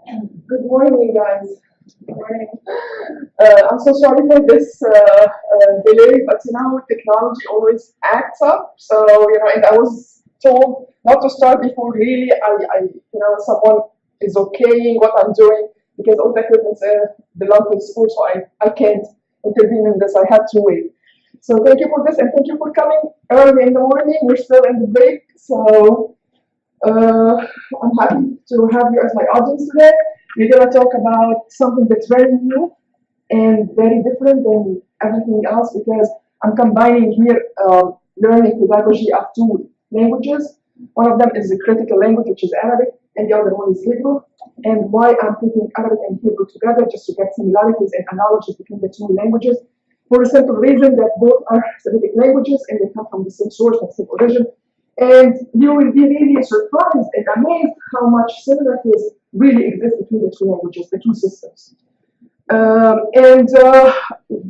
Good morning, guys. Good morning. I'm so sorry for this delay, but technology always acts up. So, and I was told not to start before really someone is okaying what I'm doing because all the equipment belongs to the school, so I can't intervene in this. I had to wait. So, thank you for this, and thank you for coming early in the morning. We're still in the break, so I'm happy to have you as my audience today. We're going to talk about something that's very new and very different than everything else because I'm combining here learning pedagogy of two languages. One of them is the critical language, which is Arabic, and the other one is Hebrew. And why I'm putting Arabic and Hebrew together, just to get similarities and analogies between the two languages, for the simple reason that both are Semitic languages and they come from the same source, from the same origin. And you will be really surprised and amazed how much similarities really exist between the two languages, the two systems.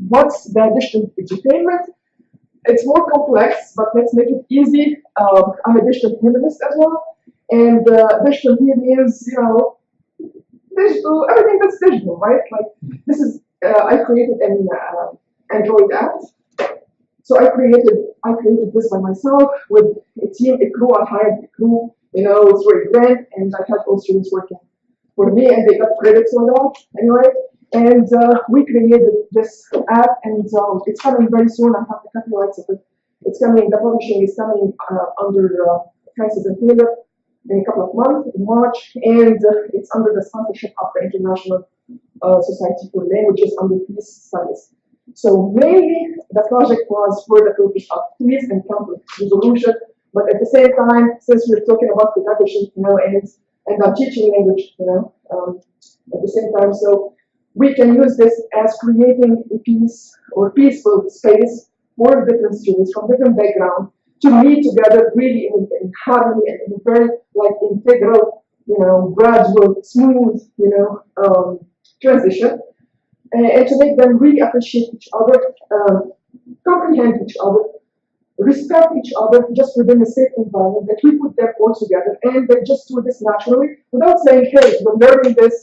What's the additional edutainment? It's more complex, but let's make it easy. I'm a digital humanist as well. And digital here means, digital, everything that's digital, right? Like this is, I created an Android app. So I created this by myself with a team, a crew. I hired a crew, it's very grand, and I had all students working for me, and they got credits for that anyway. And we created this app, and it's coming very soon. I have the copyrights of it. It's coming. The publishing is coming under Francis and Taylor in a couple of months in March, and it's under the sponsorship of the International Society for Languages under Peace Studies. So mainly the project was for the purpose of peace and conflict resolution, but at the same time, since we're talking about pedagogy, and I'm teaching language, at the same time, so we can use this as creating a peace or peaceful space for different students from different backgrounds to meet together really in harmony and in a very integral, gradual, smooth, transition. And to make them really appreciate each other, comprehend each other, respect each other just within a safe environment, that we put them all together and they just do this naturally without saying, hey, we're learning this,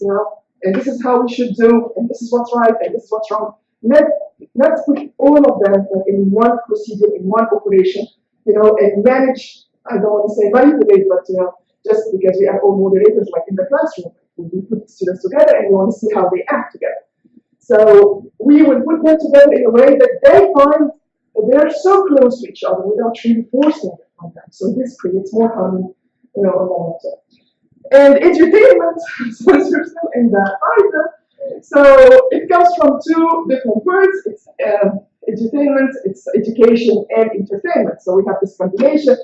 and this is how we should do, and this is what's right, and this is what's wrong. Let's put all of them in one procedure, in one operation, and manage, I don't want to say manipulate, but, just because we are all moderators like in the classroom, we put students together and we want to see how they act together. So we will put them together in a way that they find that they are so close to each other without really forcing it on them. So this creates more harmony, on the long term. And edutainment, since we're still in the item, so it comes from two different words. It's edutainment, it's education and entertainment. So we have this combination.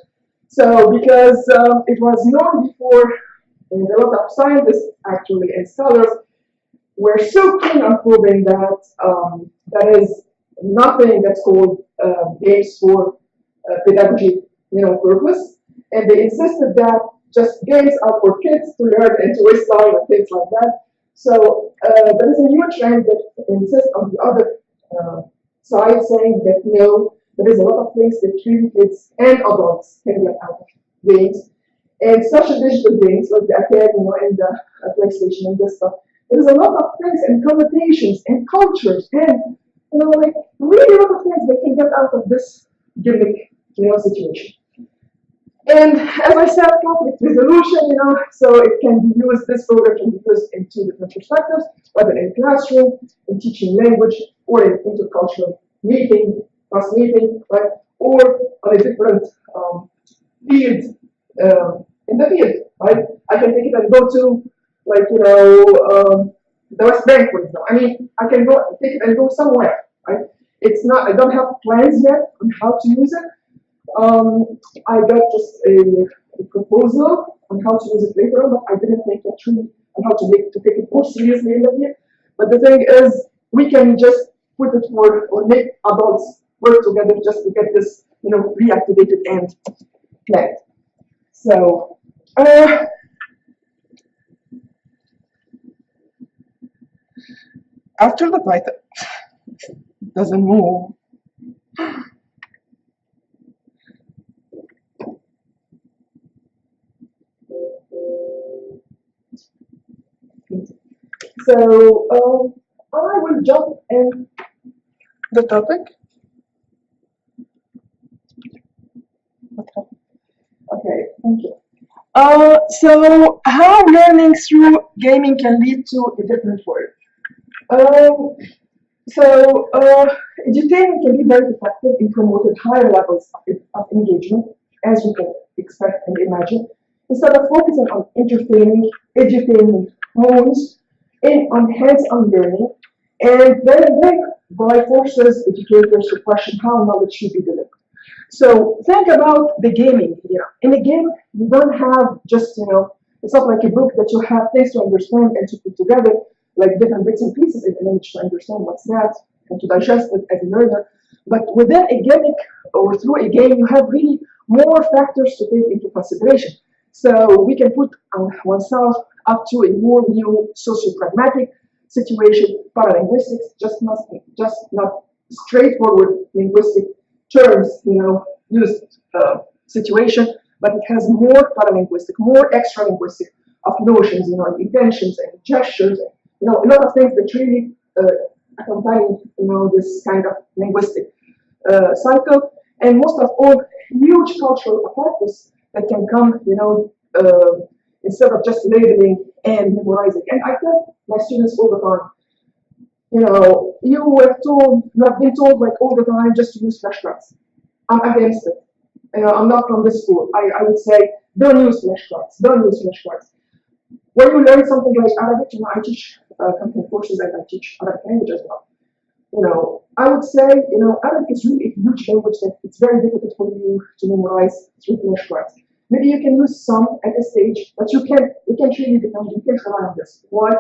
So because it was known before, and a lot of scientists actually and scholars we're so keen on proving that that is nothing that's called games for pedagogy, purpose, and they insisted that just games are for kids to learn and to waste time and things like that. So there is a new trend that insists on the other side, saying that no, there is a lot of things that really kids and adults can get out of games, and especially digital games like the iPad, and the PlayStation and this stuff. There's a lot of things and connotations and cultures and really a lot of things they can get out of this gimmick, situation. And as I said, conflict resolution, so it can be used, this program can be used in two different perspectives, whether in classroom, in teaching language, or in intercultural meeting, cross meeting, right? Or on a different field, in the field, right? I can take it and go to the West Bank, for example. I mean, I can go take it and go somewhere, right? It's not, I don't have plans yet on how to use it. I got just a proposal on how to use it later on, but I didn't think it through on how to take it more seriously in the year. But the thing is, we can just put it for, or make adults work together just to get this, reactivated and planned. So, after the title doesn't move, So I will jump in the topic. Okay, thank you. So how learning through gaming can lead to a different world. Um, so edutainment can be very effective in promoting higher levels of engagement, as you can expect and imagine, instead of focusing on entertaining, edutaining modes in on hands-on learning, and then thereby forces educators to question how knowledge should be delivered. So think about the gaming here. In a game, you don't have just, it's not like a book that you have things to understand and to put together, like different bits and pieces in an image to understand what's that and to digest it as a learner. But within a gimmick or through a game, you have really more factors to take into consideration. So we can put oneself up to a more new socio-pragmatic situation, paralinguistics, just not straightforward linguistic terms, used situation, but it has more paralinguistic, more extra-linguistic of notions, intentions and gestures, a lot of things that really accompany, this kind of linguistic cycle, and most of all, huge cultural apparatus that can come, instead of just labeling and memorizing. And I tell my students all the time, you have been told like all the time just to use flashcards. I'm against it. I'm not from this school. I would say don't use flashcards. Don't use flashcards. When you learn something like Arabic, I teach content courses and I teach Arabic language as well. I would say, Arabic is really a huge language that it's very difficult for you to memorize through flashcards. Maybe you can use some at a stage, but you can't really depend. You can't rely on this. Why?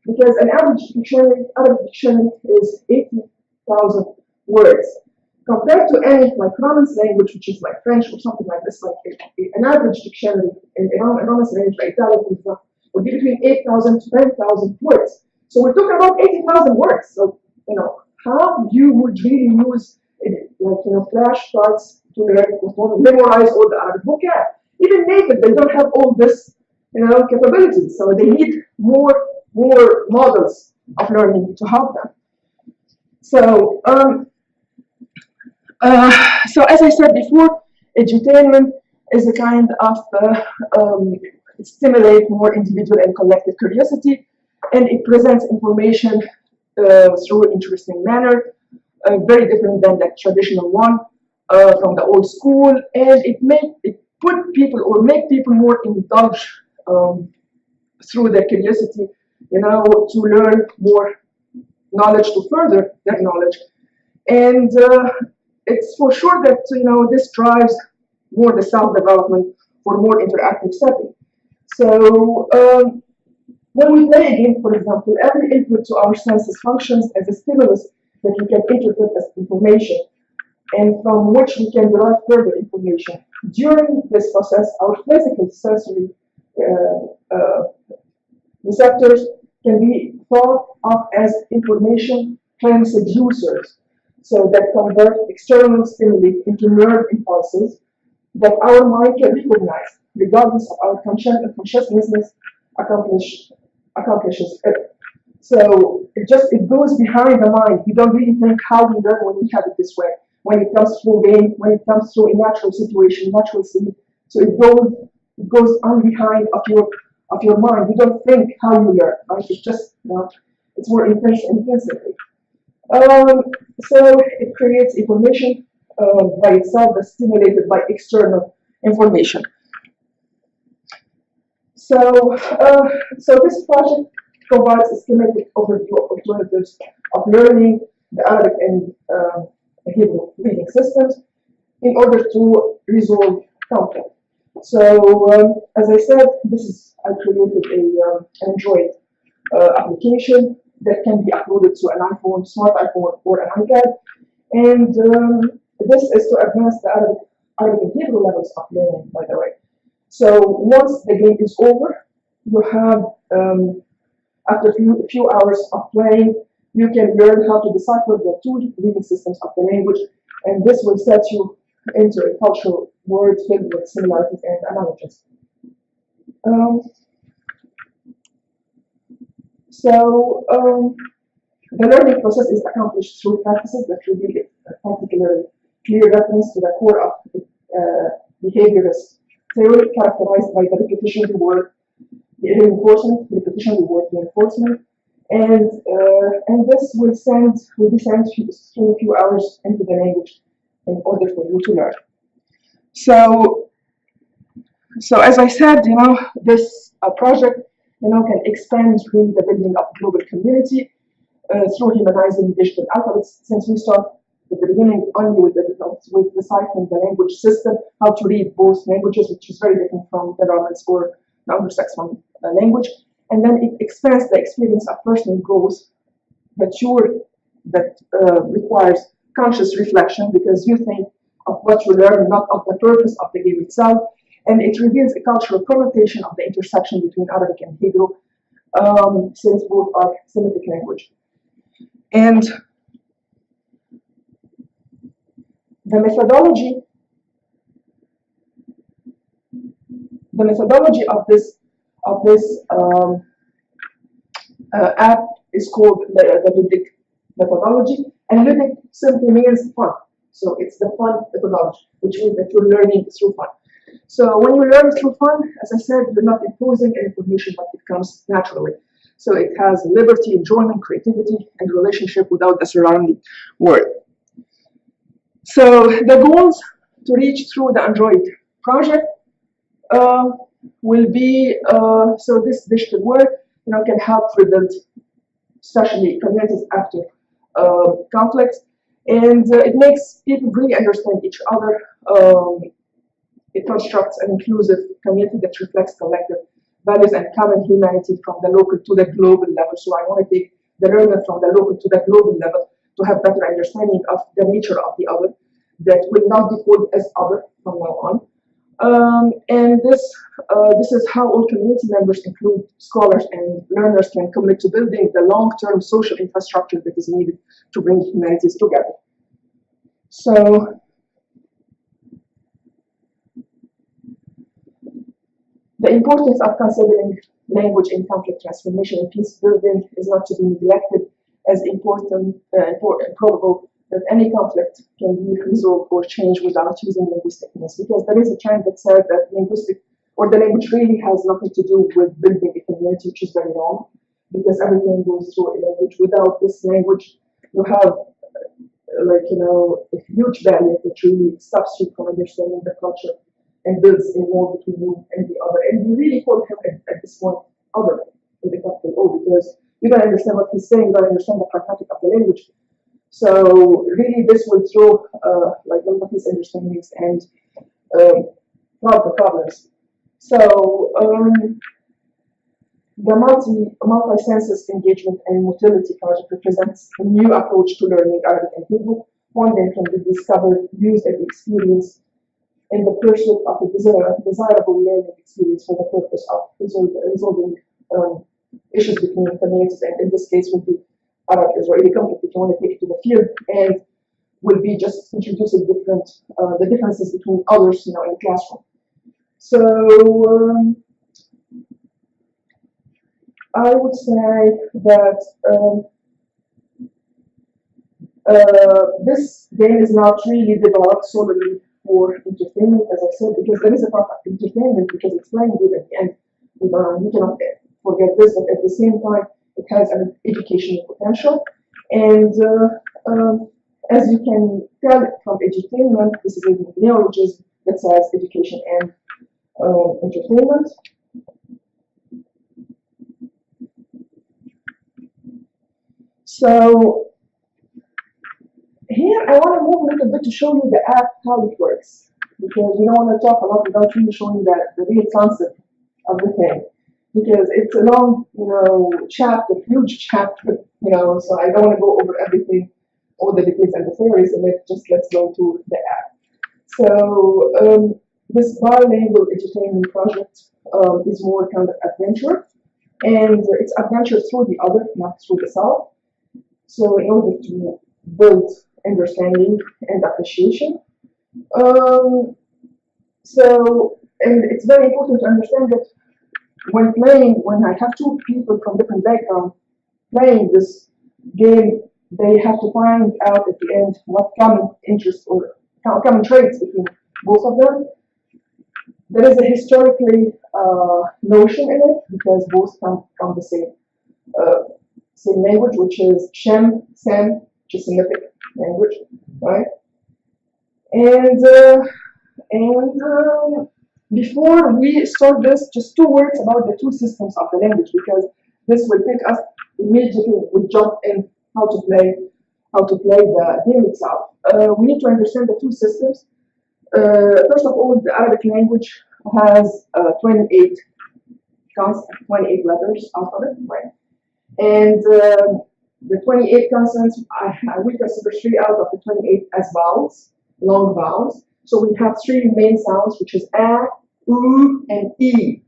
Because an average dictionary, Arabic dictionary, is 80,000 words. Compared to any like Romance language, which is like French or something like this, like an average dictionary in Romance language, like Italian, would be between 8,000 to 10,000 words. So we're talking about 80,000 words. So, how you would really use flashcards to memorize all the Arabic vocab. Even native, they don't have all this, capabilities. So they need more models of learning to help them. So, so as I said before, edutainment is a kind of stimulate more individual and collective curiosity, and it presents information through an interesting manner, very different than the traditional one from the old school, and it put people or make people more indulged through their curiosity, to learn more knowledge, to further their knowledge, and it's for sure that this drives more the self-development for more interactive setting. So when we play a game, for example, every input to our senses functions as a stimulus that we can interpret as information, and from which we can derive further information. During this process, our physical sensory receptors can be thought of as information transducers, so that convert external stimuli into nerve impulses that our mind can recognize, regardless of our consciousness accomplishes it. So it goes behind the mind. We don't really think how we learn when we have it this way. When it comes through game, when it comes through a natural situation, natural state. So it goes on behind of your mind. You don't think how you learn, right? It's just it's more intensively. So it creates information by itself that's stimulated by external information. So this project provides a schematic overview of alternatives of learning the Arabic and Hebrew reading systems in order to resolve conflict. So as I said, I created an Android application that can be uploaded to an iPhone, smart iPhone, or an iPad, and this is to advance the Arabic and Hebrew levels of learning, by the way. So once the game is over, you have after a few hours of playing, you can learn how to decipher the two reading systems of the language, and this will set you into a cultural world filled with similarities and analogies. So the learning process is accomplished through practices that reveal a particularly clear reference to the core of behaviorist theory, characterized by the repetition reward, the reinforcement, repetition reward reinforcement, and this will be sent through a few hours into the language in order for you to learn. So as I said, this project, can expand really the building of a global community through humanizing digital alphabets. Since we start at the beginning only with deciphering the language system, how to read both languages, which is very different from the Romance or the Anglo-Saxon language, and then it expands the experience of personal growth that requires conscious reflection, because you think of what you learn, not of the purpose of the game itself. And it reveals a cultural connotation of the intersection between Arabic and Hebrew, since both are Semitic language. And the methodology of this app is called the ludic methodology, and ludic simply means fun. So it's the fun methodology, which means that you're learning through fun. So when you learn through fun, as I said, you're not imposing any information, but it comes naturally. So it has liberty, enjoyment, creativity, and relationship without the surrounding world. So the goals to reach through the Android project will be, so this digital work, can help rebuild, especially communities after conflicts, and it makes people really understand each other. It constructs an inclusive community that reflects collective values and common humanity from the local to the global level. So I want to take the learner from the local to the global level to have better understanding of the nature of the other that will not be called as other from now on. And this is how all community members, include scholars and learners, can commit to building the long-term social infrastructure that is needed to bring humanities together. So the importance of considering language in conflict transformation and peace building is not to be neglected, as important and probable that any conflict can be resolved or changed without using linguistic means, because there is a trend that says that the language really has nothing to do with building a community, which is very wrong, because everything goes through a language. Without this language, you have a huge barrier that really stops you from understanding the culture and builds a wall between you and the other. And you really call him at this point other with the capital O, because you don't understand what he's saying, you don't understand the pragmatic of the language. So really this will throw a lot of misunderstandings and problems. So the multi-sensuous engagement and motility project represents a new approach to learning Arabic and Hebrew, one that can be discovered, used, and experienced in the pursuit of a desirable learning experience for the purpose of resolving issues between communities, and in this case would be Arab-Israeli conflict, if you want to take it to the field, and will be just introducing the differences between others, in the classroom. So I would say that this game is not really developed solely for entertainment, as I said, because there is a part of entertainment, because it's playing good at the end. You cannot forget this, but at the same time, it has an educational potential. And as you can tell from edutainment, this is a neologism that says education and entertainment. So here I want to move a little bit to show you the app, how it works, because we don't want to talk a lot without really showing the real concept of the thing, because it's a long, chapter, huge chapter, so I don't want to go over everything, all the details and the theories, and let's go to the app. So this bilingual edutainment project is more kind of adventure, and it's adventure through the other, not through the self. So in order to build understanding and appreciation. And it's very important to understand that when I have two people from different backgrounds playing this game, they have to find out at the end what common interests or common traits between both of them. There is a historically notion in it because both come from the same language, which is Sem, which is Semitic language, right? And before we start this, just 2 words about the two systems of the language, because this will take us immediately. We jump in how to play the game itself. We need to understand the two systems. First of all, the Arabic language has 28 letters alphabet, right? And the 28 consonants, we consider 3 out of the 28 as vowels, long vowels. So we have 3 main sounds, which is a, u, and e.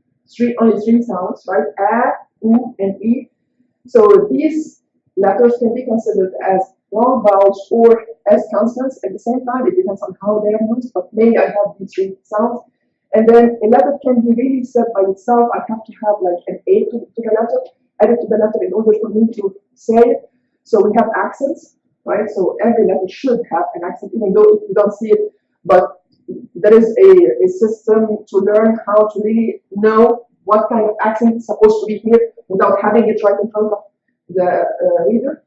Only 3 sounds, right? A, u, and e. So these letters can be considered as long vowels or as consonants at the same time. It depends on how they are used, but mainly I have these 3 sounds. And then a letter can be really said by itself. I have to have like an A to the letter, added to the letter in order for me to say it. So we have accents, right? So every letter should have an accent, even though if you don't see it, but there is a system to learn how to really know what kind of accent is supposed to be here without having it right in front of the reader.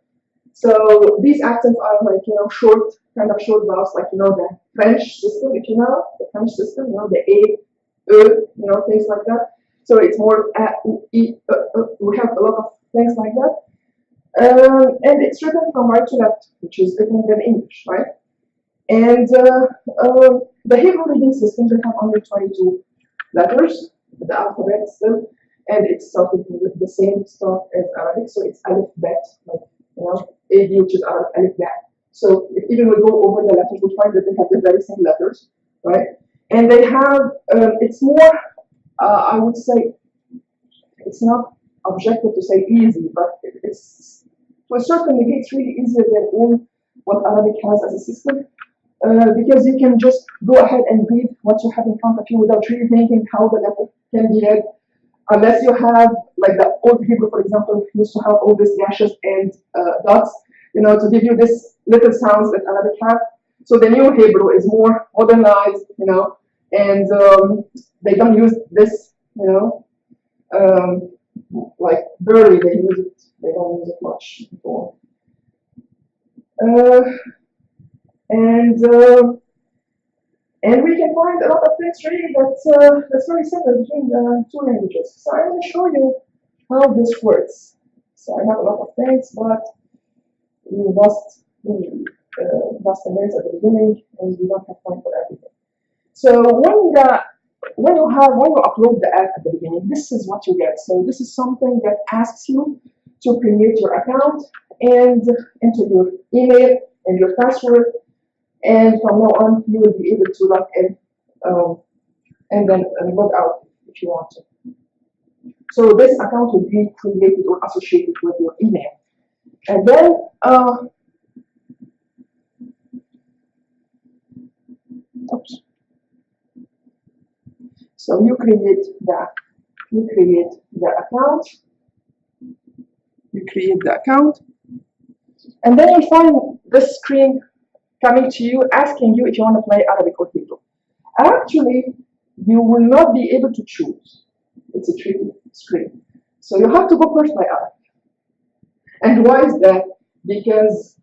So these accents are like, short vowels, like, the French system, if you know, the French system, the A, things like that. So it's more E, we have a lot of things like that. And it's written from right to left, which is different than English, right? And the Hebrew reading system, they have only 22 letters, the alphabet still, and it's started with the same start as Arabic, so it's Alif Bet, like, AD, which is Arabic, Alif Bet. So if even we go over the letters, we find that they have the very same letters, right? And they have, it's more, I would say, it's not objective to say easy, but it's, to a certain degree, it's really easier than all what Arabic has as a system. Because you can just go ahead and read what you have in front of you without really thinking how the letter can be read, unless you have, like the old Hebrew, for example, used to have all these dashes and dots, to give you this little sounds that Arabic have. So the new Hebrew is more modernized, and they don't use this, like barely they use it. They don't use it much at all. And we can find a lot of things really that's very similar between the two languages. So I'm going to show you how this works. So I have a lot of things, but we lost the minutes at the beginning, and we don't have time for everything. So when you upload the app at the beginning, this is what you get. So this is something that asks you to create your account and enter your email and your password. And from now on, you will be able to log in and then log out if you want to. So this account will be created or associated with your email. And then, so you create the account. You create the account, and then you find this screen coming to you, asking you if you want to play Arabic or Hebrew. Actually, you will not be able to choose. It's a tricky screen. So you have to go first by Arabic. And why is that? Because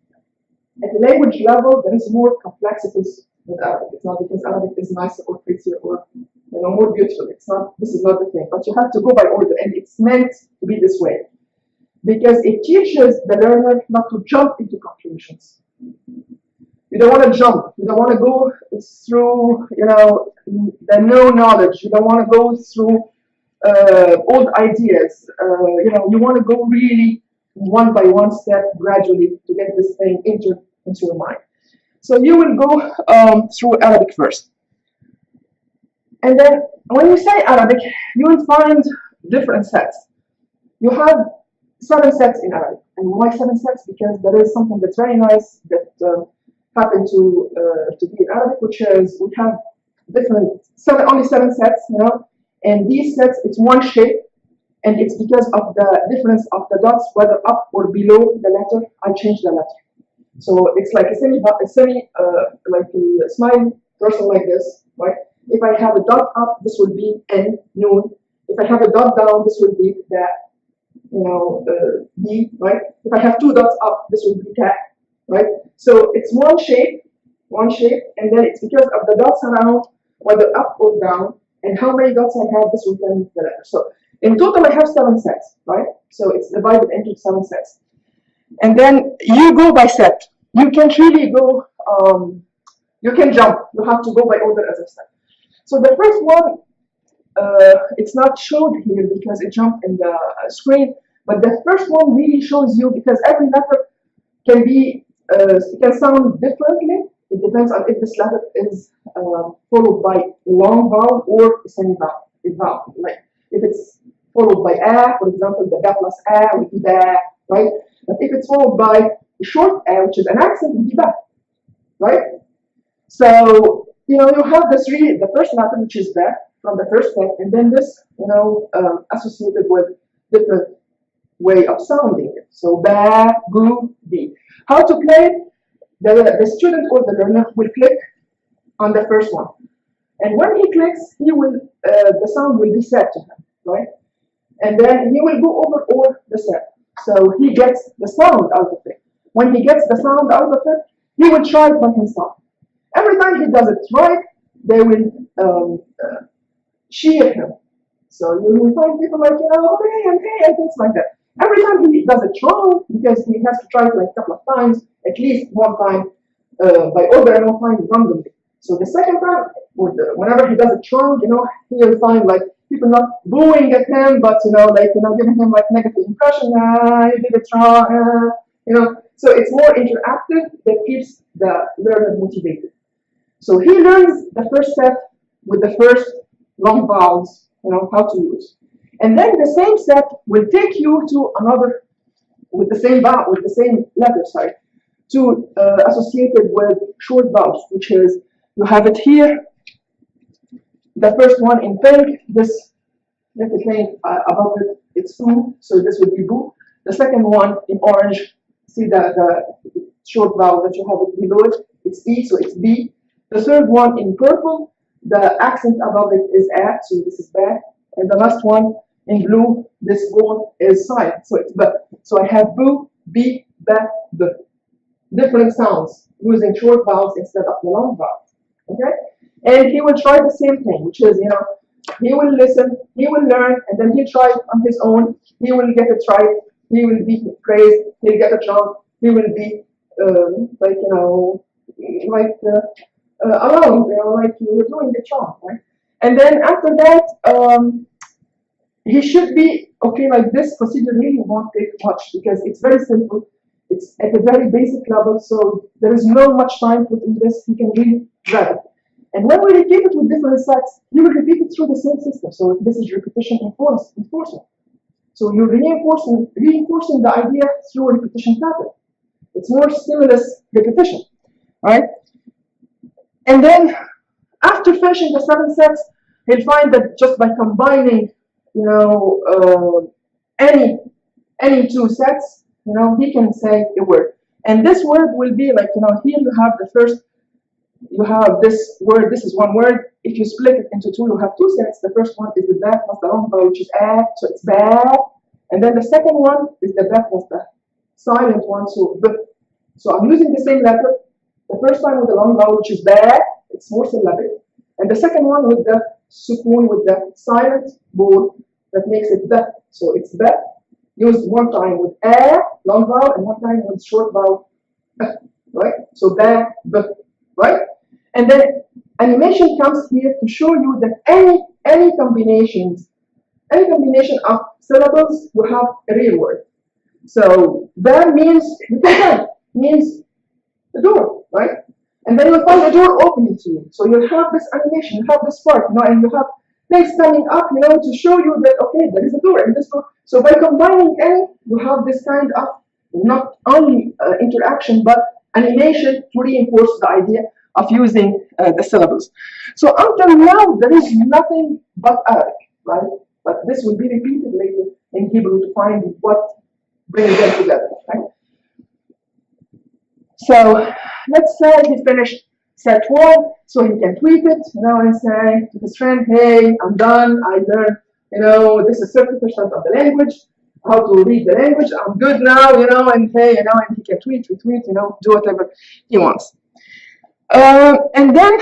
at the language level, there is more complexities with Arabic. It's not because Arabic is nicer or prettier or more beautiful. It's not. This is not the thing. But you have to go by order, and it's meant to be this way because it teaches the learner not to jump into conclusions. You don't want to jump. You don't want to go through, the no knowledge. You don't want to go through old ideas. You want to go really one by one step gradually to get this thing into your mind. So you will go through Arabic first. And then when you say Arabic, you will find different sets. You have 7 sets in Arabic. And why 7 sets? Because there is something that's very nice that happen to be in Arabic, which is we have only 7 sets, and these sets, it's one shape, And it's because of the difference of the dots, whether up or below the letter, I change the letter. So it's like a like a smile person like this, right? If I have a dot up, this will be N, noon. If I have a dot down, this will be the, B, right? If I have two dots up, this will be cat, right? So it's one shape, and then it's because of the dots around, whether up or down, and how many dots I have, this will tell me the letter. So in total, I have 7 sets, right? So it's divided into 7 sets. And then you go by set. You can't really go, you can jump. You have to go by order as a set. So the first one, it's not showed here because it jumped in the screen, but the first one really shows you, because every letter can be, can sound differently. It depends on if this letter is followed by a long vowel or a semi-vowel. Like if it's followed by a, for example, the ba plus a will be ba, right? But if it's followed by a short a, which is an accent, will be ba, right? So you have the first letter, which is ba from the first set, and then this, associated with different way of sounding it. So ba, boo, be. How to play it? The student or the learner will click on the first one, and when he clicks, he will the sound will be set to him, right? And then he will go over all the set, so he gets the sound out of it. When he gets the sound out of it, he will try it by himself. Every time he does it right, they will cheer him. So you will find people like, hey, and things like that. Every time he does it wrong, because he has to try it like a couple of times, at least one time by order and one time randomly. So the second time, or whenever he does it wrong, he will find like people not booing at him, but giving him like negative impression. You did it wrong. So it's more interactive that keeps the learner motivated. So he learns the first set with the first long vowels, how to use. And then the same set will take you to another with the same vowel, with the same letter, to associated with short vowels, which is, you have it here. The first one in pink, this little thing above it, it's foo, so this would be boo. The second one in orange, see the short vowel that you have it below it, it's E, so it's B. The third one in purple, the accent above it is A, so this is ba. And the last one in blue, this gold is silent, so it's b. So I have boo, b, ba, b. Different sounds using short vowels instead of the long vowels. Okay? And he will try the same thing, which is, he will listen, he will learn, and then he'll try it on his own. He will get it right, he will be praised, he'll get it wrong, he will be alone, like you were doing it wrong, right? And then after that, he should be okay. Like this procedure really won't take much because it's very simple. It's at a very basic level, so there is no much time put in this. He can really grab it. And when we repeat it with different sets, you will repeat it through the same system. So this is repetition enforcement. So you're reinforcing the idea through a repetition pattern. It's more stimulus repetition, right? And then after finishing the 7 sets, he'll find that just by combining, any 2 sets, he can say a word. And this word will be like, here you have the first, you have this word, this is one word. If you split it into 2, you have 2 sets. The first one is the ba plus the long vowel, which is a, so it's ba. And then the second one is the ba plus the silent one, so b. So I'm using the same letter. The first time with the long vowel, which is ba, it's more syllabic. And the second one with the sukun, with the silent ball, that makes it ba. So it's ba, used one time with a, long vowel, and one time with short vowel, right? So ba, b, right? And then animation comes here to show you that any combination of syllables will have a real word. So that means, means the door, right? And then you'll find the door opening to you. So you'll have this animation, you have this part, and you have things coming up, to show you that, okay, there is a door in this door. So by combining any, you have this kind of not only interaction, but animation to reinforce the idea of using the syllables. So until now, there is nothing but Arabic, right? But this will be repeated later in Hebrew to find what brings them together. Right? So let's say he finished set 1, so he can tweet it, and say to his friend, hey, I'm done, I learned, this is 30% of the language, how to read the language, I'm good now, and hey, and he can tweet, retweet, do whatever he wants. And then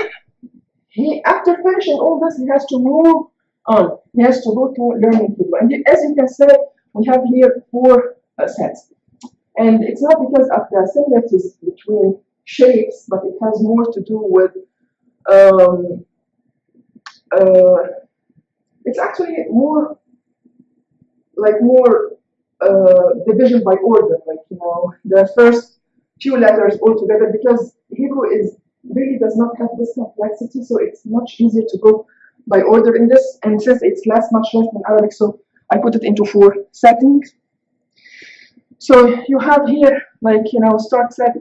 after finishing all this, he has to move on. He has to go to learning Hebrew. And as you can see, we have here 4 sets. And it's not because of the similarities between shapes, but it has more to do with it's actually more division by order, the first few letters all together, because Hebrew really does not have this complexity, so it's much easier to go by order in this, and since it's much less than Arabic, so I put it into 4 settings. So you have here, start set,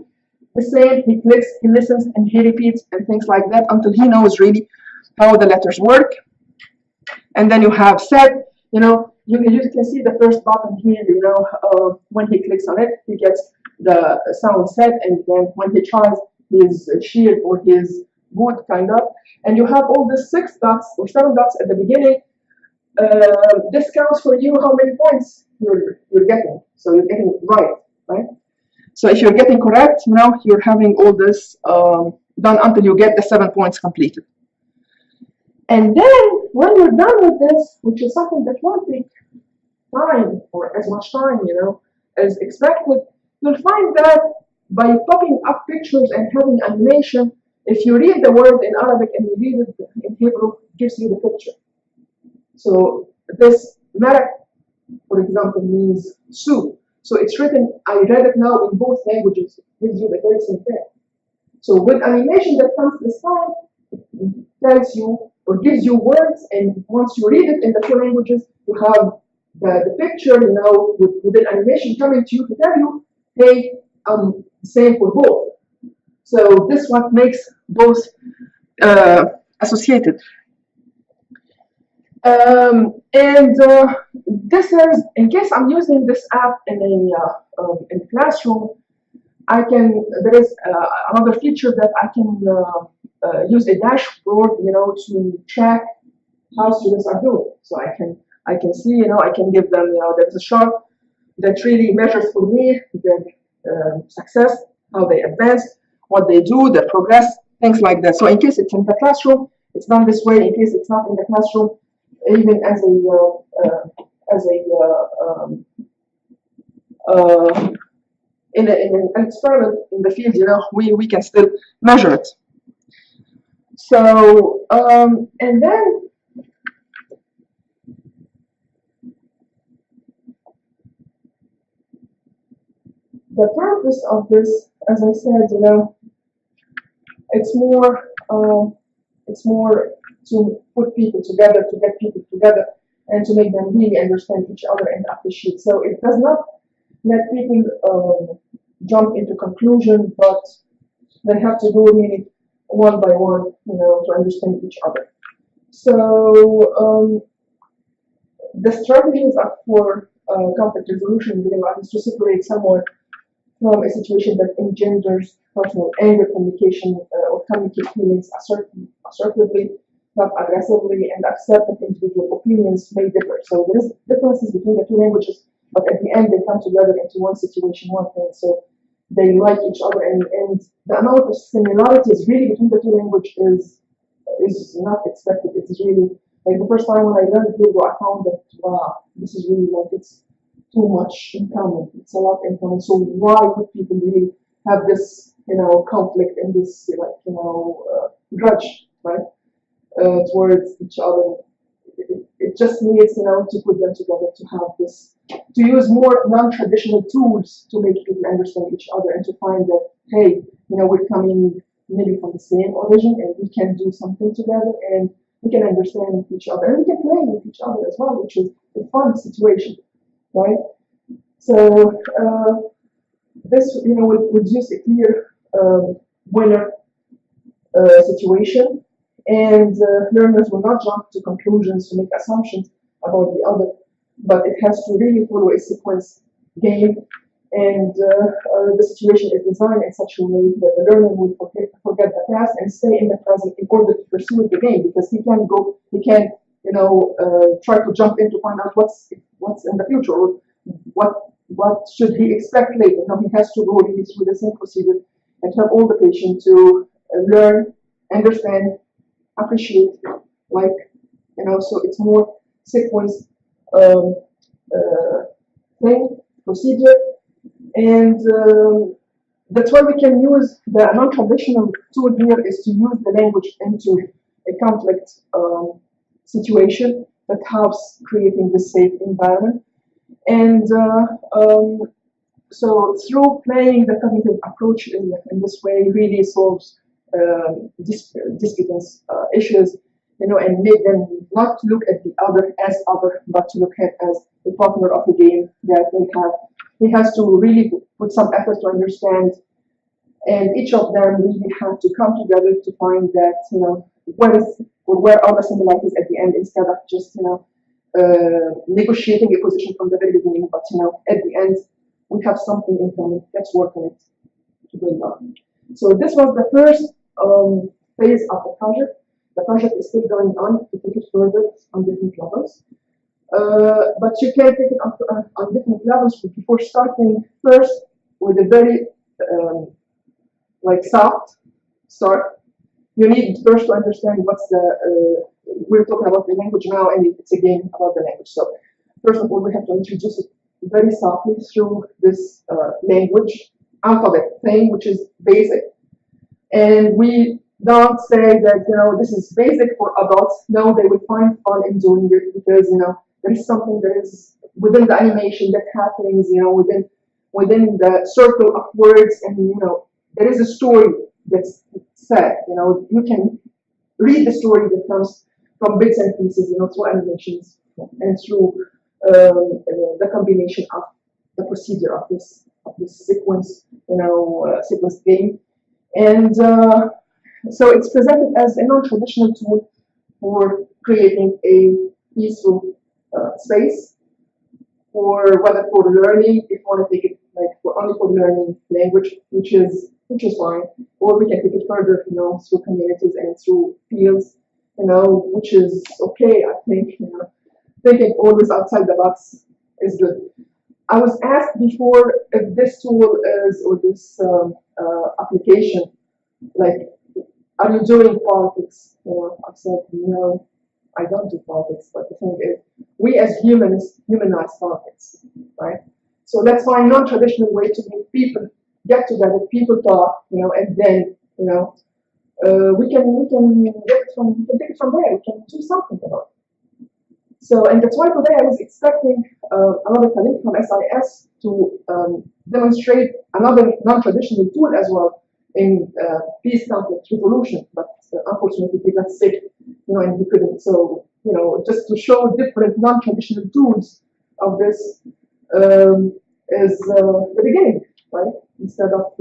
the same, he clicks, he listens, and he repeats, and things like that, until he knows really how the letters work. And then you have set, you can see the first button here, when he clicks on it, he gets the sound set, and then when he tries his sheer or his good, kind of, and you have all the 6 dots or 7 dots at the beginning. This counts for you how many points you're getting. So you're getting right? So if you're getting correct, you're having all this done until you get the 7 points completed. And then when you're done with this, which is something that won't take time or as much time, as expected, you'll find that by popping up pictures and having animation, if you read the word in Arabic and you read it in Hebrew, it gives you the picture. So this Marak, for example, means soup. So it's written, I read it now in both languages, it gives you the very same thing. So with animation that comes this time, it tells you or gives you words, and once you read it in the 2 languages, you have the picture, with an animation coming to you to tell you, hey, same for both. So this what makes both associated. This is, in case I'm using this app in a classroom, there is another feature that I can use a dashboard, to track how students are doing. So I can see, I can give them, there's a chart that really measures for me their success, how they advance, what they do, their progress, things like that. So in case it's in the classroom, it's done this way. In case it's not in the classroom, even as in an experiment in the field, we can still measure it. So and then the purpose of this, as I said, it's more to put people together, to get people together, and to make them really understand each other and appreciate. So it does not let people jump into conclusion, but they have to go really one by one, to understand each other. So the strategies are for conflict resolution is to separate someone from a situation that engenders personal anger, communication, or communicate feelings assertively, not aggressively, and accept that individual opinions may differ. So there is differences between the 2 languages, but at the end they come together into one situation, one thing. So they like each other, and the amount of similarities really between the 2 languages is not expected. It's really like the first time when I learned Hebrew, I found that wow, this is really it's too much in common. It's a lot in common. So why would people really have this, conflict and this, grudge, right, towards each other? It just needs, to put them together, to have this, to use more non-traditional tools to make people understand each other and to find that, hey, we're coming maybe from the same origin and we can do something together and we can understand each other and we can play with each other as well, which is a fun situation, right? So this, will produce a clear winner situation, and learners will not jump to conclusions to make assumptions about the other, but it has to really follow a sequence game, and the situation is designed in such a way that the learner will forget the past and stay in the present in order to pursue the game, because he can't try to jump in to find out what's in the future, or what should he expect later. Now he has to go really through the same procedure and have all the patients to learn, understand, appreciate, so it's more sequence thing, procedure, and that's why we can use the non-traditional tool here is to use the language into a conflict situation that helps creating this safe environment. And so through playing the cognitive approach in this way really solves disputants issues, and make them not to look at the other as other, but to look at as a partner of the game that they have. He has to really put some effort to understand, and each of them really have to come together to find that, where are the similarities at the end, instead of just, negotiating a position from the very beginning, but, at the end, we have something in common. Let's work on it to build on. So this was the first phase of the project. The project is still going on to take it further on different levels. But you can take it on different levels before starting first with a very soft start. You need first to understand what's we're talking about the language now, and it's a game about the language. So first of all, we have to introduce it very softly through this language alphabet thing, which is basic. And we don't say that, this is basic for adults. No, they will find fun in doing it because, there is something that is within the animation that happens, within the circle of words, and, there is a story that's said. You can read the story that comes from bits and pieces, through animations and through the combination of the procedure of this sequence, sequence game. And so it's presented as a non-traditional tool for creating a peaceful space, for whether for learning, if you want to take it only for learning language, which is fine, or we can take it further, through communities and through fields, which is okay. I think, thinking always outside the box is good. I was asked before if this tool is, or this application, are you doing politics? I said, no, I don't do politics, but the thing is, we as humans humanize politics, right? So that's my non-traditional way to make people get together, people talk, and then, we can take it from there. We can do something about it. So, and that's why today I was expecting another colleague from SIS to demonstrate another non-traditional tool as well in peace conflict resolution, but unfortunately he got sick, and he couldn't. So, just to show different non-traditional tools of this is the beginning, right? Instead of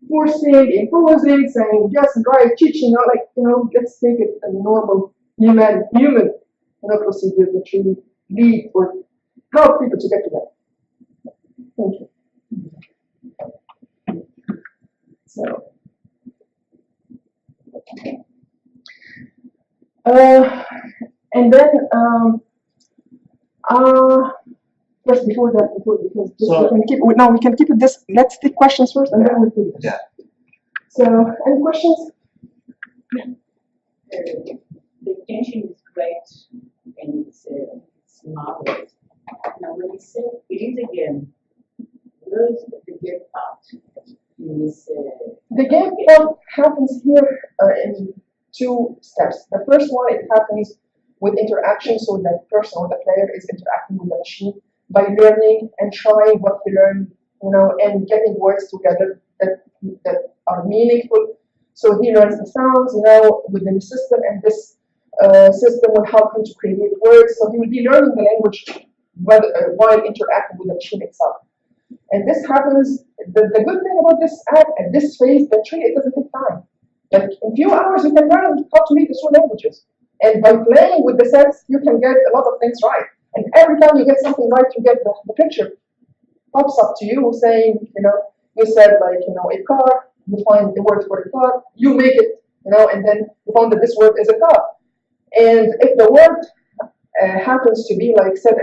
forcing, imposing, saying yes and right, teaching, let's take it a normal human procedure that really lead or help people to get to that. Thank you. So, and then first before that, because we can keep it this. Let's take questions first, and then we'll do this. Yeah. So, any questions? The tension is great and it's marvelous. Now, when you say it is a game, where is the game part in this? The game part happens here in two steps. The first one, it happens with interaction, so that person or the player is interacting with the machine by learning and trying what he learned, and getting words together that are meaningful. So he learns the sounds, within the system, and this system will help him to create words. So he will be learning the language while interacting with the machine itself. And this happens. The good thing about this app at this phase, that really it doesn't take time. Like in a few hours, you can learn how to read the two languages. And by playing with the sets, you can get a lot of things right. And every time you get something right, you get the picture pops up to you saying, you said like, a car, you find the word for a car, you make it, and then you found that this word is a car. And if the word happens to be like said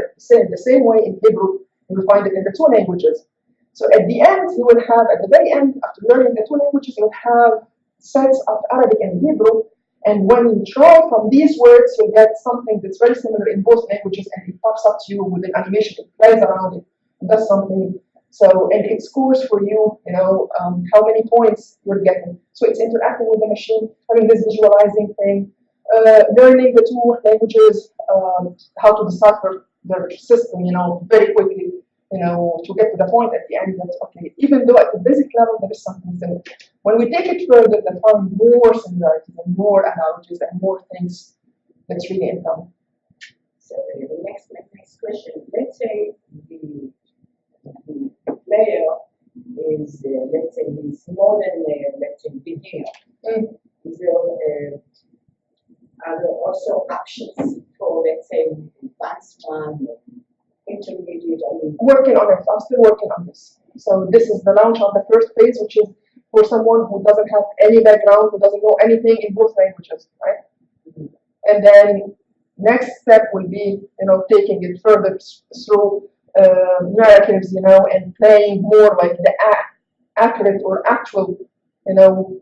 the same way in Hebrew, you will find it in the two languages. So at the end, you will have, at the very end, after learning the two languages, you will have sets of Arabic and Hebrew. And when you try from these words, you'll get something that's very similar in both languages, and it pops up to you with an animation. It plays around it, does something. So, and it scores for you, how many points you're getting. So it's interacting with the machine, having this visualizing thing, learning the two languages, how to decipher their system, very quickly, to get to the point at the end that, okay, even though at the basic level there is something similar, when we take it further, they find more similarities and more analogies and more things that's really in common. So the next question, let's say the player is, let's say, he's more than, let's say, beginner. Is there, are there also options for, let's say, advanced one, intermediate? Working on it. I'm still working on this. So this is the launch on the first phase, which is for someone who doesn't have any background, who doesn't know anything in both languages, right? And then next step will be, taking it further through narratives, and playing more like the accurate or actual,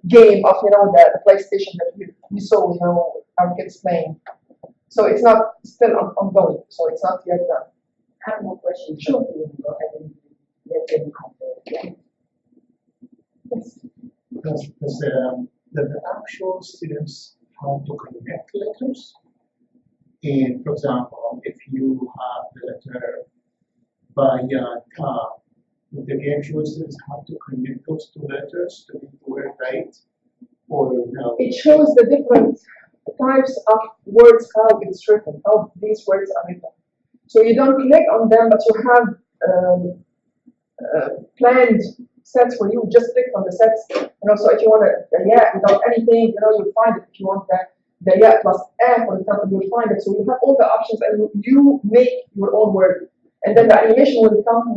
game of, the PlayStation that we saw, our kids playing. So it's not still ongoing. So it's not yet done. I have more questions. Sure. Go ahead and let them have Yes. Does the actual students how to connect letters? And for example, if you have the letter by ta, the game shows students how to connect those two letters to make the word right, or no? It shows the different types of words, how it's written, how these words are written. So you don't click on them, but you have planned sets for you. Just click on the sets. So if you want the yeah without anything, you'll find it. If you want the yeah plus a, for example, you'll find it. So you have all the options, and you make your own word. And then the animation will come,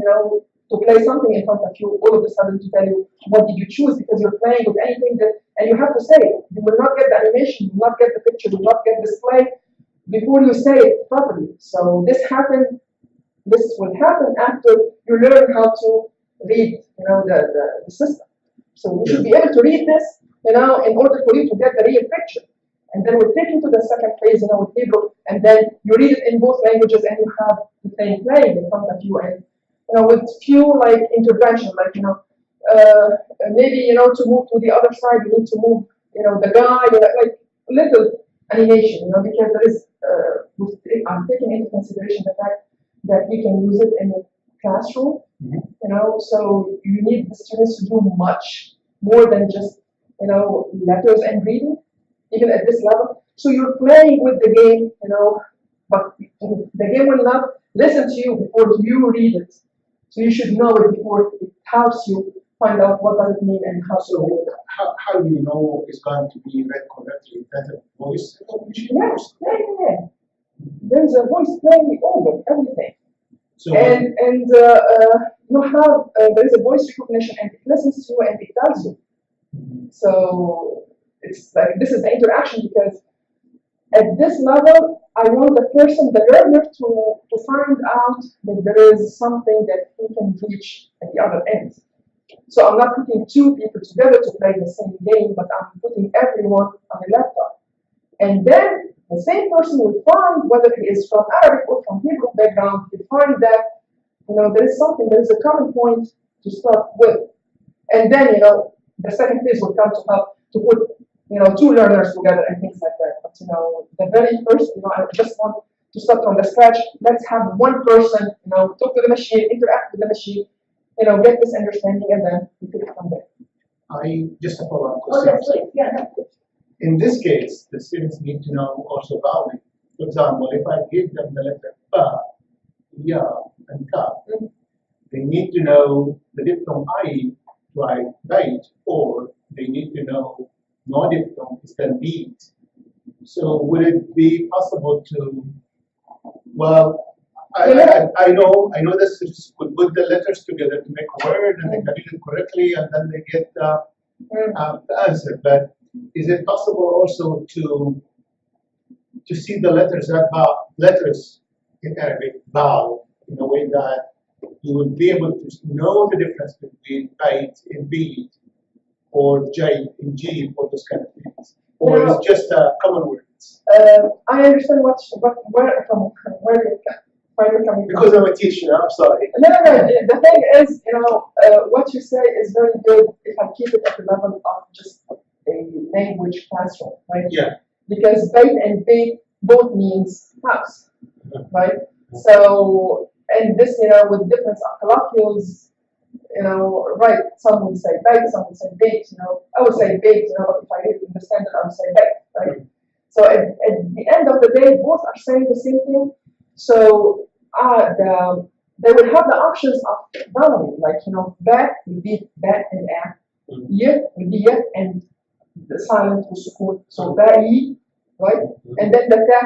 to play something in front of you, all of a sudden to tell you what did you choose, because you're playing with anything and you have to say it. You will not get the animation, you will not get the picture, you will not get display before you say it properly. So this will happen after you learn how to read, the system. So you should be able to read this, in order for you to get the real picture. And then we'll take you to the second phase, with Hebrew, and then you read it in both languages, and you have the thing playing in front of you, and with few like intervention, like maybe to move to the other side, you need to move, the guy, like little animation, because there is. I'm taking into consideration the fact that we can use it in the classroom, so you need the students to do much more than just letters and reading, even at this level. So you're playing with the game, but the game will not listen to you before you read it. So you should know it before it helps you find out what does it mean and how to read it. How do you know it's going to be read correctly? Is that a voice recognition? Yes, yeah. There's a voice playing over everything. So and you have there is a voice recognition, and it listens to you and it tells you. So it's like this is the interaction, because at this level, I want the learner, to find out that there is something that he can reach at the other end. So I'm not putting two people together to play the same game, but I'm putting everyone on a laptop. And then the same person will find, whether he is from Arabic or from Hebrew background, he'll find that there is a common point to start with. And then the second phase will come to help to put two learners together and things like that. But the very first, I just want to start from the scratch. Let's have one person, talk to the machine, interact with the machine, get this understanding, and then we take it from there. I just a follow-up question. Okay, yeah. In this case, the students need to know also vowel. For example, if I give them the letter ba, ya, and ka, they need to know the diphthong I like bait, or they need to know no diphthong is then beat. So would it be possible to, well, I know that students could put the letters together to make a word and they can read it correctly and then they get the answer. But is it possible also to see the letters in Arabic vowel in a way that you will be able to know the difference between bait in B or J in G or those kind of things? Or is it just common words? I understand where you're coming from. Because I'm a teacher, I'm sorry. No. The thing is, what you say is very good if I keep it at the level of just a language classroom, right? Yeah. Because bait and bait both means house, right? So, and this, with difference of colloquials, right, some would say bait, some would say bait, I would say bait, but if I didn't understand it, I would say bait, right? So at the end of the day, both are saying the same thing. So they would have the options of vowel, like, bat would be bat and a, yet would be yet, and the silent was sukoon. So ba'i, right? And then the ta,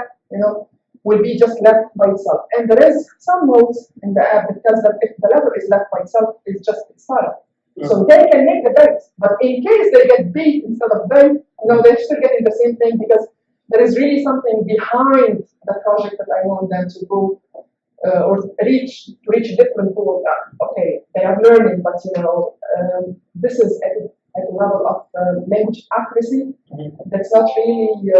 will be just left by itself. And there is some notes in the app that tells that if the letter is left by itself, it's just silent. So they can make the bait, but in case they get beat instead of bait, they're still getting the same thing because there is really something behind the project that I want them to go or reach a different goal. Okay, they are learning, but this is at a level of language accuracy that's not really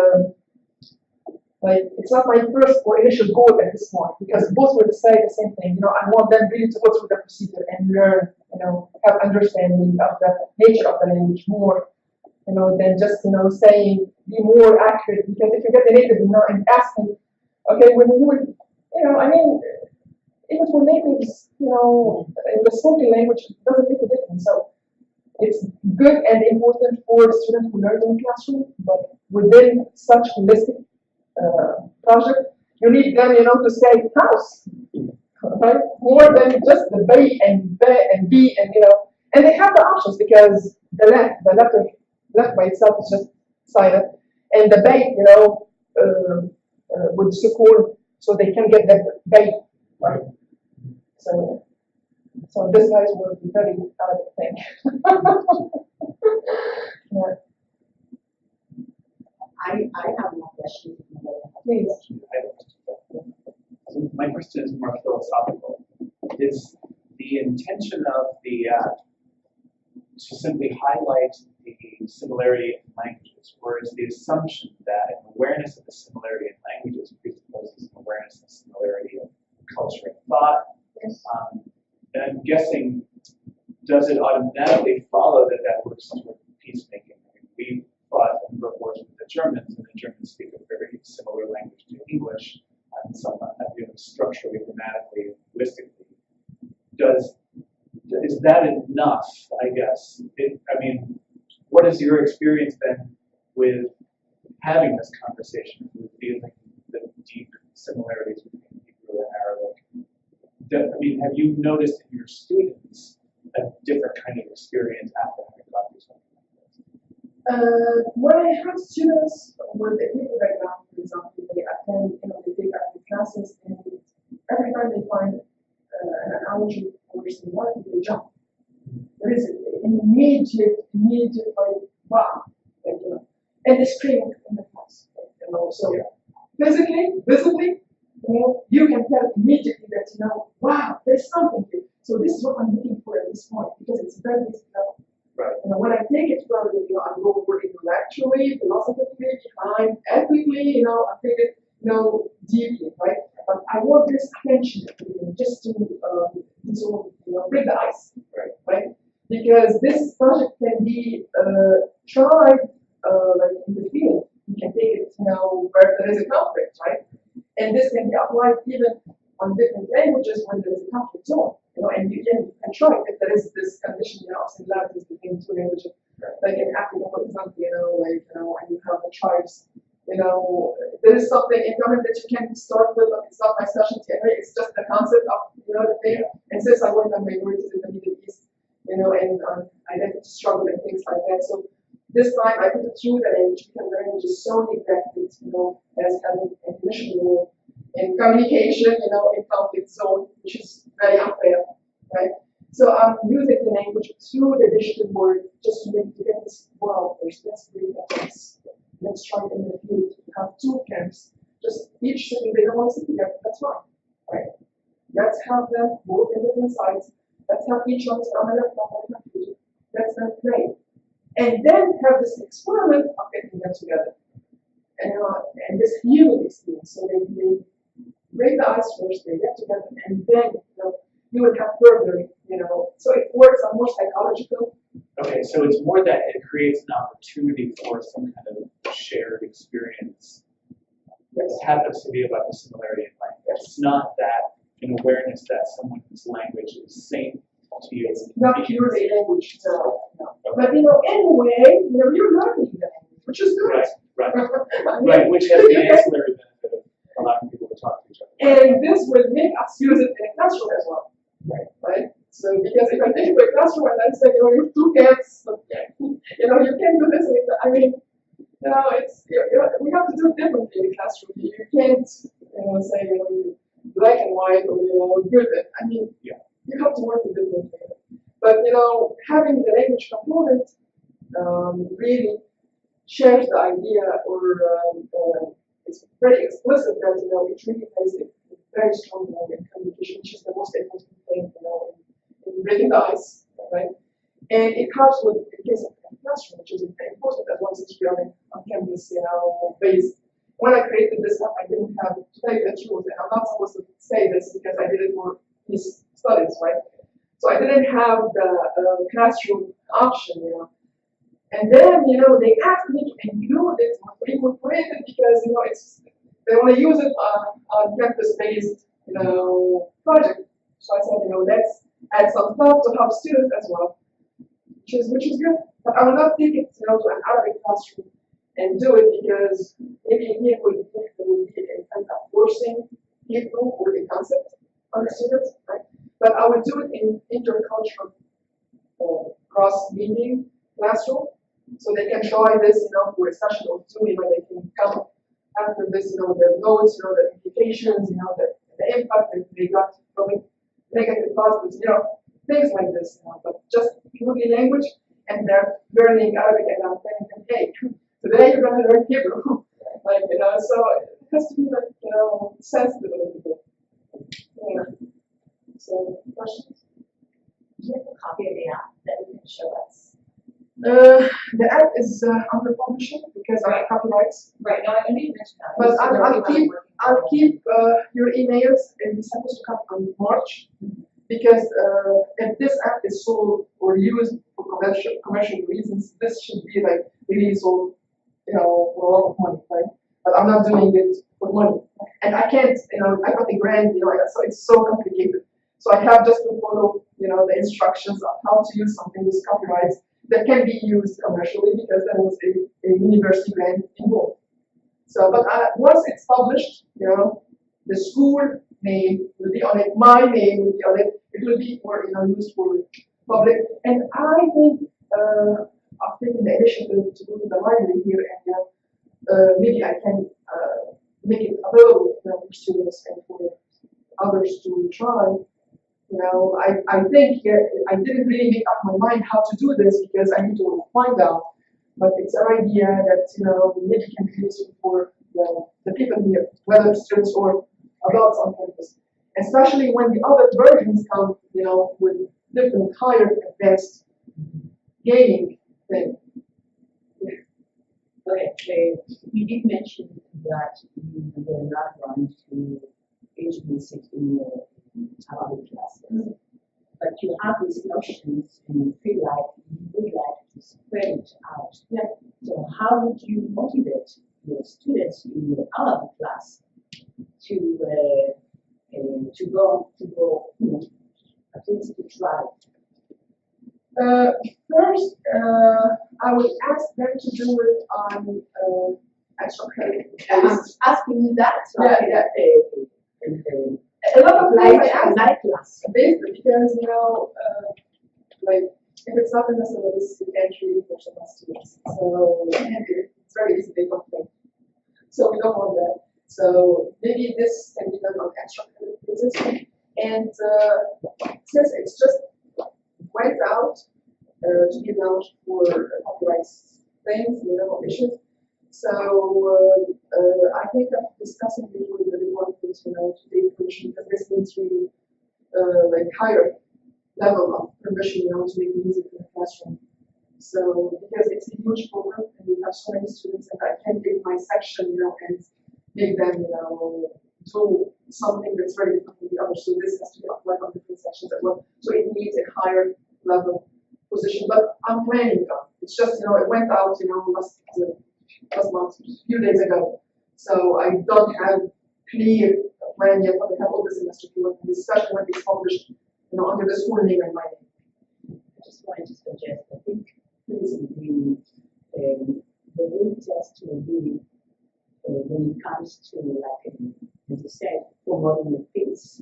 it's not my first or initial goal at this point because both will say the same thing. I want them really to go through the procedure and learn, have understanding of the nature of the language more, than just saying be more accurate. Because if you get the native, and ask them, okay, when you would, even for natives, in the spoken language, it doesn't make a difference. So it's good and important for students who learn in the classroom, but within such holistic project, you need them, to say house, right? More than just the bay and B and and they have the options because the letter left by itself is just silent, and the bay, with sukoon, so they can get the bay, right? So this guys will be very Arabic thing. Yeah. I have one question. Please. So my question is more philosophical. Is the intention of the app to simply highlight the similarity in languages, or is the assumption that an awareness of the similarity in languages presupposes an awareness of the similarity of culture and thought? Yes. And I'm guessing, does it automatically follow that works toward peacemaking? We fought in wars with the Germans, and the Germans speak a very similar language to English, and some structurally, grammatically, linguistically. Is that enough? I guess. What has your experience been with having this conversation, with feeling the deep similarities between Hebrew and Arabic? Have you noticed in your students a different kind of experience after having gone through something like this? When I have students with a Hebrew background, for example, they attend, they take Arabic classes, and every time they find an analogy or similarity, they jump. There is an immediate wow, and they scream in the class, So visibly, you can tell immediately that wow, there's something here. So this is what I'm looking for at this point because it's very basic level. Right. When I take it further, I go over intellectually, philosophically, behind, ethically, I take it, deeply, right? But I want this attention just to break the ice, right? Because this project can be tried in the field. You can take it, where there is a conflict, right? And this can be applied even on different languages when there is a conflict zone. And you can try it if there is this condition of similarities between two languages. Like in Africa, for example, and you have the tribes, there is something in common that you can start with, but it's not my specialty anyway. It's just the concept of, the thing. And since I work on minorities in the Middle East, and identity struggle and things like that. So this time I put it through the language because the language is so neglected, as having an initial role in communication, in conflict zone, which is very unfair, right? So I'm using the language through the digital world just to get this, wow, let's bring that, let's try it in the field. You have two camps, just each sitting, they don't want to sit together, that's fine, right? Let's have them both in different sides. Let's have each on a laptop on a computer. Let's then play. And then have this experiment of getting them together. And this human experience. So they break the ice first, they get together, and then you would have further, so it works on more psychological. Okay, so it's more that it creates an opportunity for some kind of shared experience. Yes. It happens to be about the similarity in language. Yes. It's not that an awareness that someone's language is same to you. It's not purely language, no. Okay. But anyway, you're learning the language, which is good. Right, right. I mean, Right, which has the ancillary benefit of allowing people to talk to each other. And this will make us use it in a classroom as well. Right? So because if I take a classroom and then say, you have two camps, you can't do this. I mean, it's we have to do it differently in the classroom. You can't, say black and white or good. I mean, you have to work with different things. But having the language component really shares the idea, or it's very explicit that it really plays a very strong role in communication, which is the most important thing, in breaking the ice, right? And it comes with the case of the classroom, which is very important as well as it's on campus, based. When I created this app, I didn't have, to tell you the truth, and I'm not supposed to say this because I did it for these studies, right? So I didn't have the classroom option, And then, they asked me to include it, incorporate it, because, they want to use it on campus-based, project. So I said, let's add some stuff to help students as well, which is good. But I will not take it, to an Arabic classroom and do it because maybe here would be a kind of forcing people or the concept on the students, right? But I will do it in intercultural cross-meeting classroom, so they can try this, for a session or two, they can come after this, their notes, the implications, the impact that they got from it, negative, positive, things like this, but just purely language, and they're learning Arabic, and I'm telling them, hey, today you're going to learn Hebrew, so it has to be sensitive a little bit. Yeah. So, questions? Do you have a copy of the app that you can show us? The app is under publishing because of copyrights. Right, no, I need to mention that. But I'll keep your emails, and it's supposed to come on March, because if this app is sold or used for commercial reasons, this should be really sold, for a lot of money, right? But I'm not doing it for money, and I can't, I got a grant, so it's so complicated. So I have just to follow, the instructions of how to use something with copyrights that can be used commercially, because there was a university grant involved. So, but once it's published, the school name will be on it, my name will be on it. It will be for used for public. And I think I've taken the initiative to go to the library here, and maybe I can make it available for students and for others to try. I think I didn't really make up my mind how to do this because I need to find out. But it's an idea that maybe can be useful for the people here, whether students or adults on campus. Especially when the other versions come, with different higher advanced gaming thing. Okay, you did mention that you were not going to HB6 in your Arabic classes, but you have these notions and you feel like you would like to spread it out. Yeah. So how would you motivate your students in your Arabic class to go, at least to try? First, I would ask them to do it on extra credit. I'm asking you that. So A lot of like times a night class. basically because if it's not in the syllabus, you can't really push it on students. So it's very easy to complain. So we don't want that. So maybe this can done on extra basis. And since it's just went out to be launched for copyright things, issues. So I think I'm discussing it with the department, to take permission, because this means really like higher level of permission, to make music in the classroom. So because it's a huge program and we have so many students, and I can't give my section, and make them, do something that's very different from the other. So this has to be applied on different sections as well. So it needs a higher level position. But I'm planning that. It's just, it went out, last month, a few days ago. So I don't have clear plan yet, but I have all the semester to work on this, especially when it's published, under the school name and my name. I just wanted to suggest, I think the real test will be when it comes to, like, as you said, promoting the piece,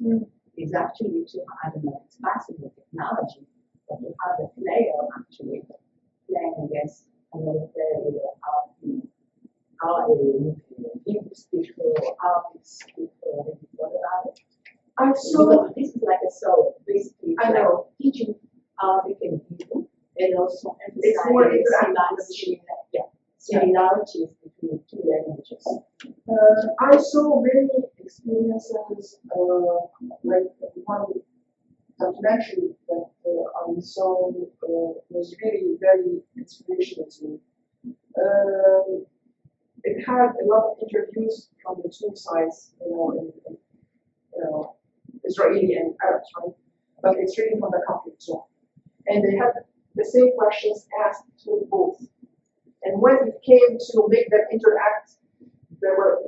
is actually to, I don't know, it's possible technology, but to have a player actually playing against another player with our English speaker or Arabic speaker. Have you thought about it? Because this is like a solo, basically. I know. Like teaching Arabic and Hebrew, and also It's more emphasizing similarities between two languages. I saw many experiences, like one documentary that I saw was really very inspirational to me. It had a lot of interviews from the two sides, Israeli and Arabs, right? But it's really from the conflict zone. And they had the same questions asked to both. And when it came to make them interact,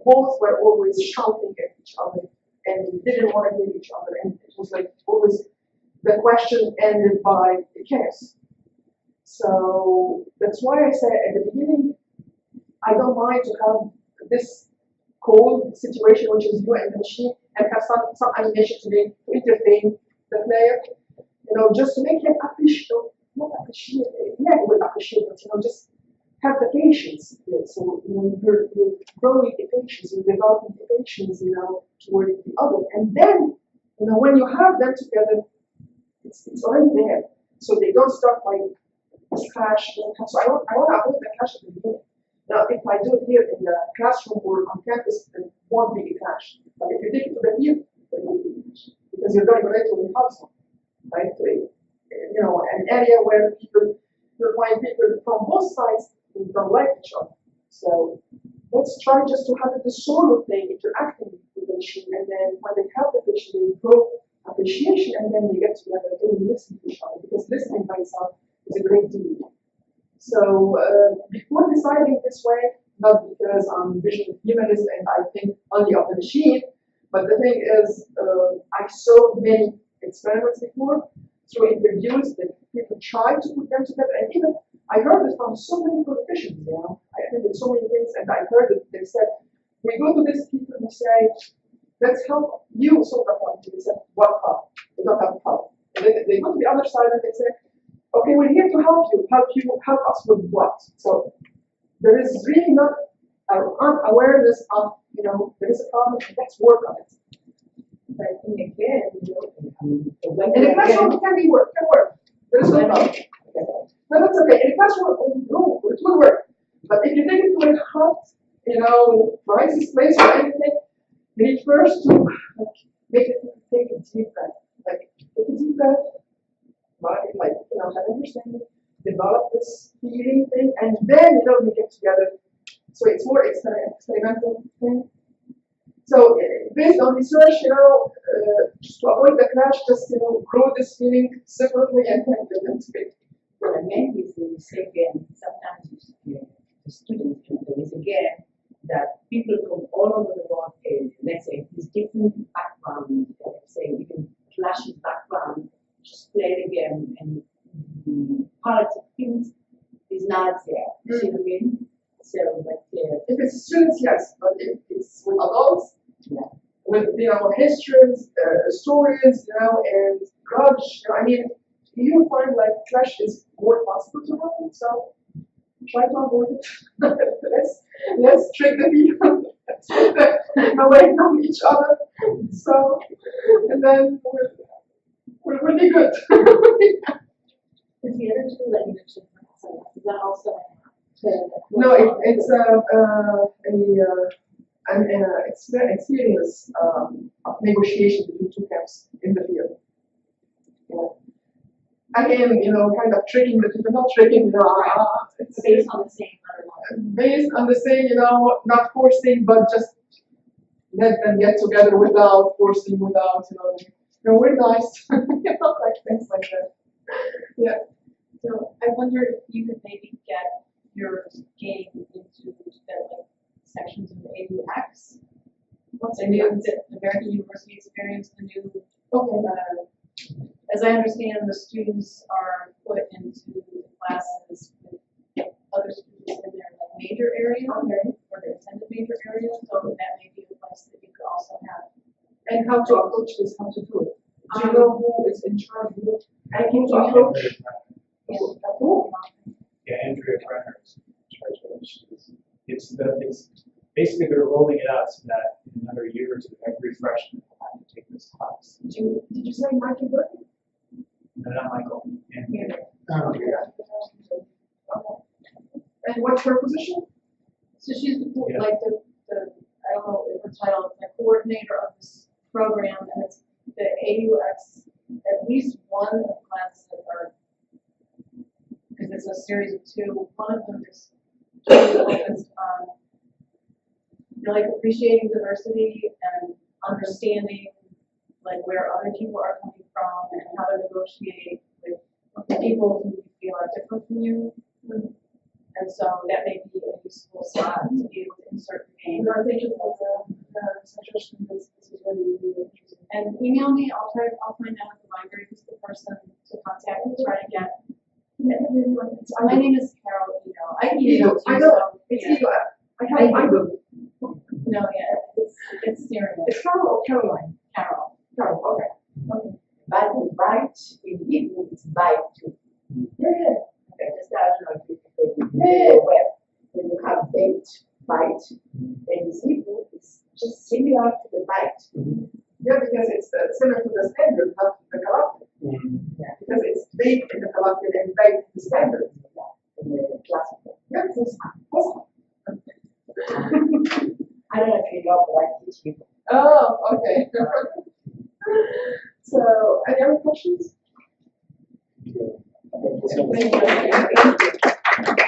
both were always shouting at each other and didn't want to hear each other. And it was like always the question ended by a chaos. So that's why I said at the beginning, I don't mind to have this cold situation, which is you and the machine, and have some animation to entertain the player, just to make him appreciate, not appreciate, yeah, he will appreciate, but just have the patience. So you're growing the patience, you're developing the patience, toward the other, and then when you have them together, it's already there. So they don't start by this clash. So I want to avoid the clash at the beginning. Now, if I do it here in the classroom or on campus, it won't be a clash. But if you take it to the field, there will be a clash because you're going right to the household, right? To an area where you'll find people from both sides who don't like each other. So let's try just to have it the solo thing, interacting with the machine, and then when they have the patient, they grow appreciation, and then they get together and listen to each other, because listening by itself is a great deal. So before deciding this way, not because I'm visual humanist and I think only of the machine, but the thing is, I saw many experiments before through interviews that people tried to put them together, and even I heard it from so many politicians. I attended so many things, and I heard it. They said, "We go to these people and say, let's help you solve the problem." They said, "What problem? We don't have a problem." And then they go to the other side and they say, "Okay, we're here to help you. Help us with what?" So there is really not an unawareness of, there is a problem, let's work on it. But I think again, In the classroom, it can work. There is no problem. No, that's okay. In the classroom, no, it will work. But if you take it to a hot, crisis place or anything, you need first to take a deep breath. Take a deep breath. Right? Have understanding, develop this feeling thing, and then you get together. So it's more experimental thing. So based on research, just to avoid the clash, just grow this feeling separately and then demonstrate. What I meant is that you say again, sometimes the students there is again that people from all over the world, let's say, with different backgrounds, let's say even clashes background, just play the game, and the politics things is not there. You see what I mean? So, but if it's students, yes, but if it's with adults, with histories, stories, and grudge, you find like clash is more possible to happen. So try to avoid it. let's trick the people away from each other. then we'll be good. Is the other tool that you mentioned, is that also No, it's an experience of negotiation between two camps in the field. Again, kind of tricking the people, not tricking, it's based on the same underlying? based on the same, not forcing, but just let them get together without forcing, without, we're nice, like things like that. Yeah. So I wonder if you could maybe get your game into the sections of the AUX. What's The new the American University Experience, the new Okay. as I understand, the students are put into the classes with other students in their major area, Okay. or their intended major area, so that may be a place that you could also have. And how to approach this, how to do it. Do you know who is in charge of it? I can Who to email approach? Yeah. Who? Yeah, Andrea Brenner is in charge of it. It's basically they're rolling it out so that in another year or two, every freshman will have to take this class. Did you say Michael Burton? No, not Michael. Andrea. Oh, yeah. And what's her position? So she's the, Yeah. like the, I don't know if her title, the coordinator of this program, and it's the AUX, at least one of the classes that are, because it's a series of two, one of them is really focused on, appreciating diversity and understanding, where other people are coming from and how to negotiate with people who you feel are different from you. And so that may be a useful slot to be able to insert the game. Thank you for the suggestion. This is really, really interesting. And email me, I'll find out at the library who's the person to contact to try to get. My name is Carol Eno. I can email it to I you, know. so, It's yeah. you. I have Michael. No, yeah, it's serious. It's Carol or Caroline? Carol. Carol, okay. But the bite in Hebrew is bite too. Yeah. Okay, just I don't know if you can Yeah. web. When you have baked bite, and in Hebrew it's just similar to the bite. Yeah, because it's similar to the standard, not the colloquial. Yeah. Because it's baked in the colloquial and baked in the standard. In the classical. Yeah, awesome. I don't know if you know, but I teach people. Oh, okay. So, any other questions? Yeah. Thank you.